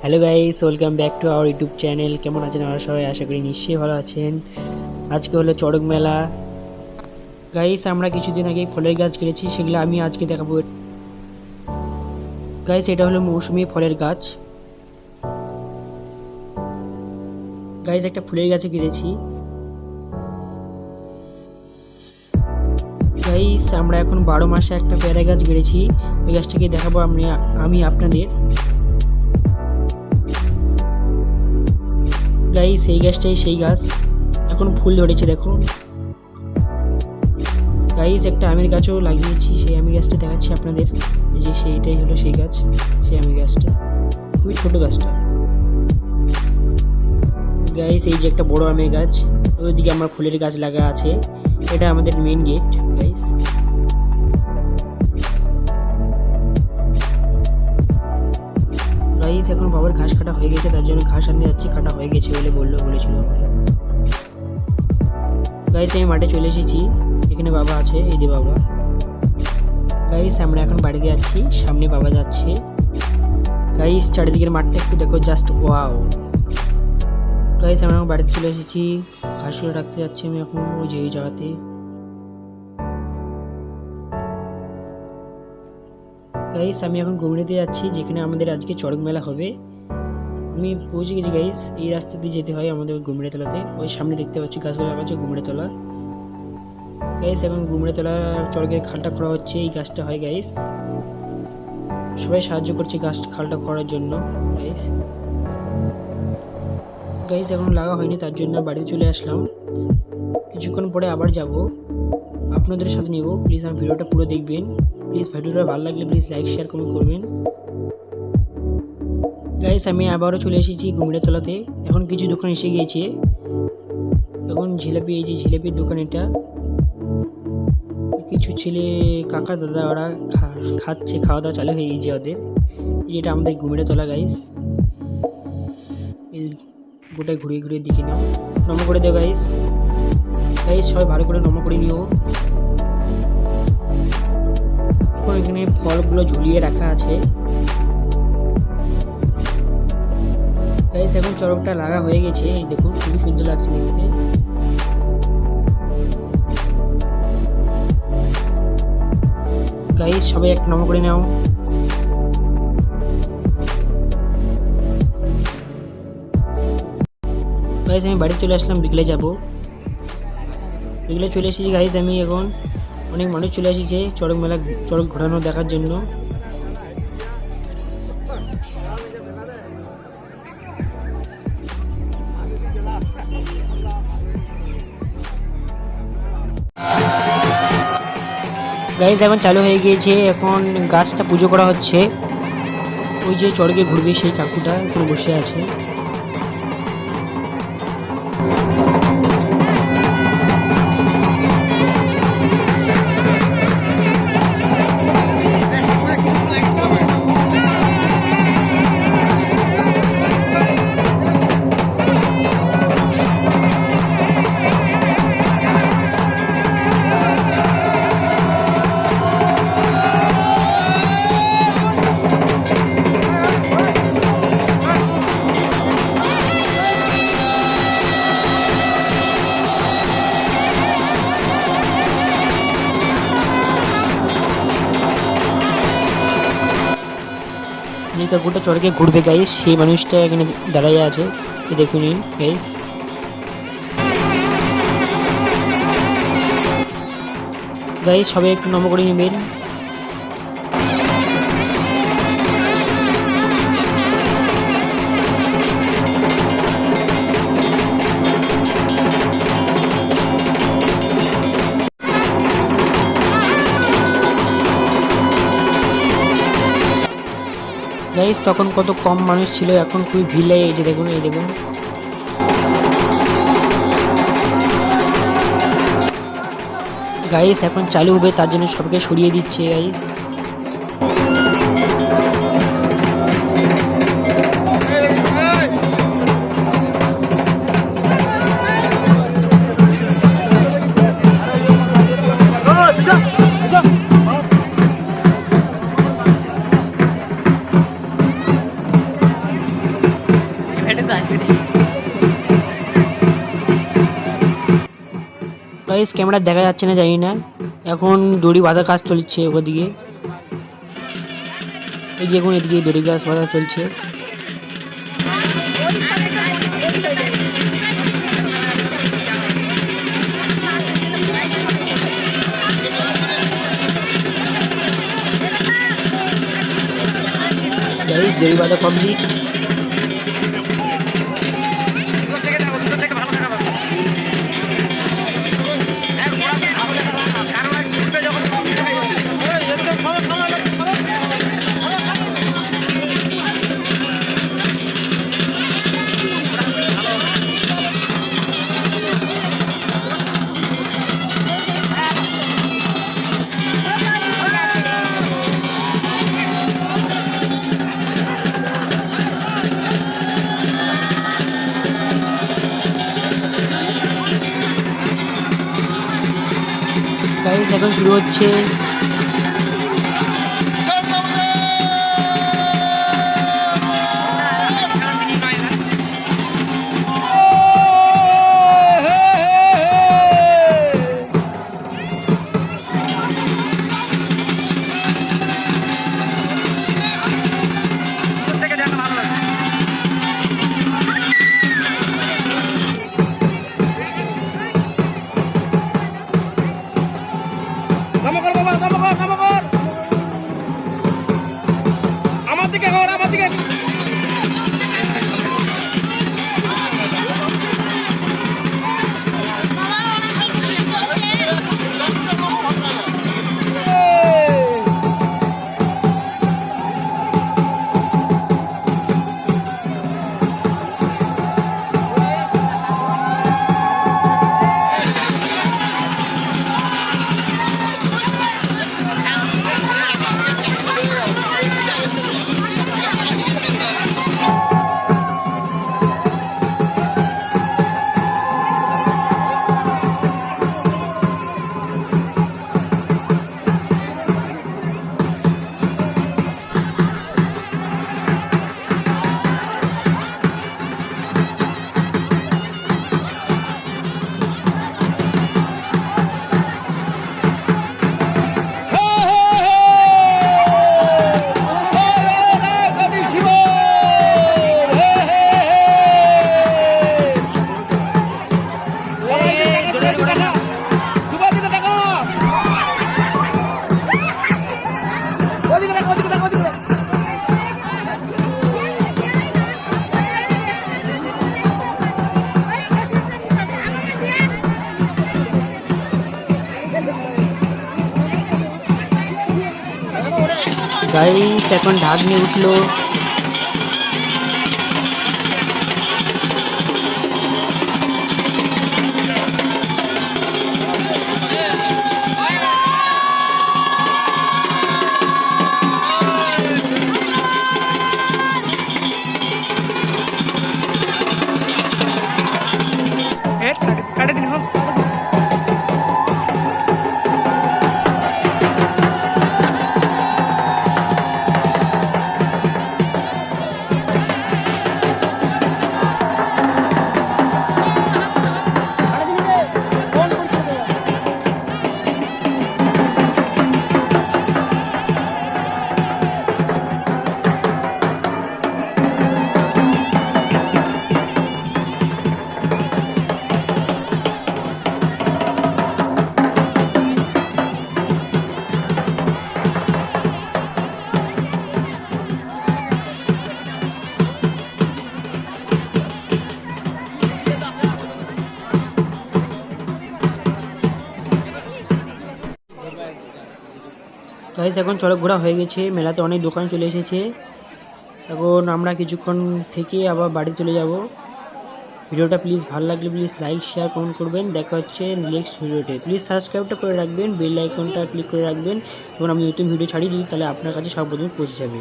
Hello guys, welcome back to our YouTube channel. কেমন আছেন আপনারা সবাই? আশা করি নিশ্চয়ই ভালো আছেন। আজকে হলো চড়ক মেলা। গাইস, আমরা কিছুদিন আগে ফলের গাছ কিনেছি, সেগুলো আমি আজকে দেখাবো। গাইস, এটা হলো মৌসুমী ফলের গাছ। গাইস, একটা ফুলের গাছে কিনেছি। গাইস, আমরা এখন 12 মাসে একটা পেয়ারা গাছ কিনেছি। ওই গাছটাকে দেখাবো আমি আপনাদের। গাইস, এই গাছটাই সেই গাছ, এখন ফুল ধরেছে দেখো। গাইস, একটা আমের গাছও লাগিয়েছি, সেই আমের গাছটা দেখাচ্ছি আপনাদের। এই যে সেইটাই হলো সেই গাছ, সেই আমের গাছটা, খুবই ছোট গাছটা। গাইস, এই যে একটা বড় আমের গাছ, ওইদিকে আমার ফুলের গাছ লাগা আছে। এটা আমাদের মেইন গেট। গাইস, গাইস, এখন বাবার ঘাস কাটা হয়ে গেছে, তার জন্য ঘাস আনতে যাচ্ছি। কাটা হয়ে গেছে বলে বলেছিল আমাকে। গাইস, আমি মাঠে চলে এসেছি, এখানে বাবা আছে, এই যে বাবা। গাইস, আমরা এখন বাড়িতে যাচ্ছি, সামনে বাবা যাচ্ছে। গাইস, চারিদিকের মাঠটা একটু দেখো, জাস্ট ওয়াও। গাইস, আমরা এখন বাড়িতে চলে এসেছি, ঘাসগুলো রাখতে যাচ্ছি আমি এখন ওই যে ওই জায়গাতে। গাইস, আমি এখন ঘুমড়েতে যাচ্ছি, যেখানে আমাদের আজকে চড়ক মেলা হবে। আমি পৌঁছে গেছি গাইস, এই রাস্তা দিয়ে যেতে হয় আমাদের ঘুমড়ে তলাতে। ওই সামনে দেখতে পাচ্ছি গাছগুলো লাগাচ্ছে, ঘুমড়ে তলা। গাইস, এখন ঘুমড়ে তলা চড়কের খালটা খোঁড়া হচ্ছে, এই গাছটা হয় গাইস। সবাই সাহায্য করছে গাছ খালটা খোঁড়ার জন্য। গাইস, গাইস, এখন লাগা হয়নি, তার জন্য বাড়িতে চলে আসলাম। কিছুক্ষণ পরে আবার যাব, আপনাদের সাথে নিব। প্লিজ আমার ভিডিওটা পুরো দেখবেন। প্লিজ ভিডিওটা ভালো লাগলে প্লিজ লাইক শেয়ার কমেন্ট করবেন। গাইস, আমি আবারও চলে এসেছি ঘুমড়ে তলাতে। এখন কিছু দোকান এসে গিয়েছে। এখন জিলাপি, এই যে জিলাপির দোকান এটা। কিছু ছেলে কাকা দাদা ওরা খাচ্ছে, খাওয়া দাওয়া চালু হয়ে গিয়েছে ওদের। এটা আমাদের ঘুমড়ে তলা গাইস। গোটায় ঘুরিয়ে ঘুরিয়ে দেখে নাও, নম করে দেও গাইস। গাইস, সবাই ভালো করে নম করে নিও। এখন এখানে ফলগুলো ঝুলিয়ে রাখা আছে। গাইস, এখন চড়কটা লাগা হয়ে গেছে, এই দেখুন খুবই সুন্দর লাগছে দেখতে। গাইস, সবাই একটা নম করে নাও। গাইস, আমি বাড়ি চলে আসলাম, বিকেলে যাব। বিকেলে চলে এসেছি গাইস, আমি এখন অনেক মানুষ চলে এসেছে চড়ক মেলা, চড়ক ঘোরানো দেখার জন্য। গাইস, এখন চালু হয়ে গিয়েছে, এখন গাছটা পুজো করা হচ্ছে। ওই যে চড়কে ঘুরবে সেই কাকুটা এখন বসে আছে। যে কাকুটা চড়কে ঘুরবে গাইস, সেই মানুষটা এখানে দাঁড়াইয়া আছে, দেখুন গাইস। গাইস, সবাই একটু নম করে নেবেন। গাইস, তখন কত কম মানুষ ছিল, এখন খুবই ভিড় লাগে। এই যে দেখুন, এই দেখুন। গাইস, এখন চালু হবে, তার জন্য সবকে সরিয়ে দিচ্ছে গাইস। গাইস ক্যামেরা দেখা যাচ্ছে না জানি না, এখন দড়ি বাঁধা কাজ চলছে ওদিকে। এই যে এখন এদিকে দড়ি গাছ বাঁধা চলছে। গাইস দড়ি বাঁধা কমপ্লিট। গাইস এখন শুরু হচ্ছে। গাইস এখন ঢাক নিয়ে উঠলো। গাইস এখন চড়ক ঘোরা হয়ে গেছে, মেলাতে অনেক দোকান চলে এসেছে। এখন আমরা কিছুক্ষণ থেকে আবার বাড়ি চলে যাব। ভিডিওটা প্লিজ ভালো লাগলে প্লিজ লাইক শেয়ার কমেন্ট করবেন। দেখা হচ্ছে নেক্সট ভিডিওতে। প্লিজ সাবস্ক্রাইবটা করে রাখবেন, বেল আইকনটা ক্লিক করে রাখবেন। এবং আমি নতুন ভিডিও ছাড়িয়ে দিই তাহলে আপনার কাছে সর্বপ্রথমে পৌঁছে যাবে।